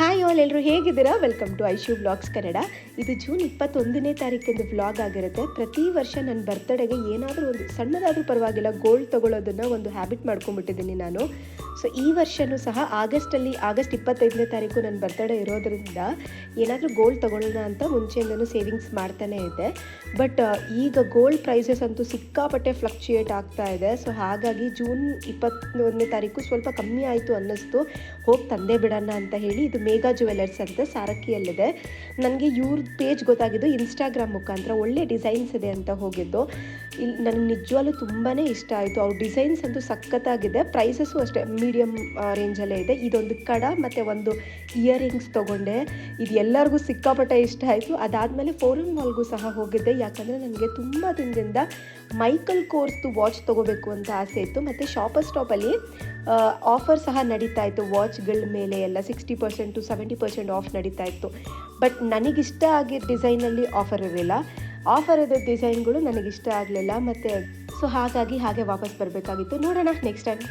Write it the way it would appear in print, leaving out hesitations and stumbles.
Hi all, ಎಲ್ಲರೂ ಹೇಗಿದ್ದೀರಾ? Welcome to Aishu vlogs Kannada. ಇದು ಜೂನ್ 21ನೇ ತಾರೀಕಿಂದು ವ್ಲಾಗ್ ಆಗಿರುತ್ತೆ. ಪ್ರತಿ ವರ್ಷ ನನ್ನ ಬರ್ತಡೆಗೆ ಏನಾದರೂ ಒಂದು ಸಣ್ಣದಾದರೂ ಪರವಾಗಿಲ್ಲ ಗೋಲ್ಡ್ ತೊಗೊಳ್ಳೋದನ್ನು ಒಂದು ಹ್ಯಾಬಿಟ್ ಮಾಡ್ಕೊಂಡ್ಬಿಟ್ಟಿದ್ದೀನಿ ನಾನು. ಸೊ ಈ ವರ್ಷವೂ ಸಹ ಆಗಸ್ಟ್ 25ನೇ ತಾರೀಕು ನನ್ನ ಬರ್ತಡೇ ಇರೋದ್ರಿಂದ ಏನಾದರೂ ಗೋಲ್ಡ್ ತೊಗೊಳ್ಳೋಣ ಅಂತ ಮುಂಚೆಯಿಂದನೂ ಸೇವಿಂಗ್ಸ್ ಮಾಡ್ತಾನೇ ಇದೆ. ಬಟ್ ಈಗ ಗೋಲ್ಡ್ ಪ್ರೈಸಸ್ ಅಂತೂ ಸಿಕ್ಕಾಪಟ್ಟೆ ಫ್ಲಕ್ಚುಯೇಟ್ ಆಗ್ತಾ ಇದೆ. ಸೊ ಹಾಗಾಗಿ ಜೂನ್ 21ನೇ ತಾರೀಕು ಸ್ವಲ್ಪ ಕಮ್ಮಿ ಆಯಿತು ಅನ್ನಿಸ್ತು. ಹೋಗಿ ತಂದೆ ಬಿಡೋಣ ಅಂತ ಹೇಳಿ, ಇದು ಮೇಘಾ ಜುವೆಲರ್ಸ್ ಅಂತ ಸಾರಕ್ಕಿಯಲ್ಲಿದೆ. ನನಗೆ ಇವ್ರ ಪೇಜ್ ಗೊತ್ತಾಗಿದ್ದು ಇನ್ಸ್ಟಾಗ್ರಾಮ್ ಮುಖಾಂತರ. ಒಳ್ಳೆ ಡಿಸೈನ್ಸ್ ಇದೆ ಅಂತ ಹೋಗಿದ್ದು. ಇಲ್ಲಿ ನನಗೆ ನಿಜವಾಗ್ಲೂ ತುಂಬಾ ಇಷ್ಟ ಆಯಿತು. ಅವ್ರ ಡಿಸೈನ್ಸ್ ಅಂತೂ ಸಖತ್ತಾಗಿದೆ. ಪ್ರೈಸಸ್ಸು ಅಷ್ಟೇ ಮೀಡಿಯಮ್ ರೇಂಜಲ್ಲೇ ಇದೆ. ಇದೊಂದು ಕಡ ಮತ್ತು ಒಂದು ಇಯರಿಂಗ್ಸ್ ತೊಗೊಂಡೆ. ಇದು ಎಲ್ಲರಿಗೂ ಸಿಕ್ಕಾಪಟ್ಟೆ ಇಷ್ಟ ಆಯಿತು. ಅದಾದಮೇಲೆ ಫೋರನ್ ಮಾಲ್ಗೂ ಸಹ ಹೋಗಿದ್ದೆ. ಯಾಕಂದರೆ ನನಗೆ ತುಂಬ ದಿನದಿಂದ ಮೈಕಲ್ ಕೋರ್ಸ್ದು ವಾಚ್ ತೊಗೋಬೇಕು ಅಂತ ಆಸೆ ಇತ್ತು. ಮತ್ತು ಶಾಪರ್ ಸ್ಟಾಪಲ್ಲಿ ಆಫರ್ ಸಹ ನಡೀತಾ ಇತ್ತು. ವಾಚ್ಗಳ ಮೇಲೆ ಎಲ್ಲ 60% to 70% ಆಫ್ ನಡೀತಾ ಇತ್ತು. ಬಟ್ ನನಗಿಷ್ಟ ಆಗಿದ್ದ ಡಿಸೈನಲ್ಲಿ ಆಫರ್ ಇರಲಿಲ್ಲ. ಆಫರ್ ಇದ್ದ ಡಿಸೈನ್ಗಳು ನನಗಿಷ್ಟ ಆಗಲಿಲ್ಲ. ಮತ್ತು ಸೊ ಹಾಗಾಗಿ ಹಾಗೆ ವಾಪಸ್ ಬರಬೇಕಾಗಿತ್ತು. ನೋಡೋಣ ನೆಕ್ಸ್ಟ್ ಟೈಮ್.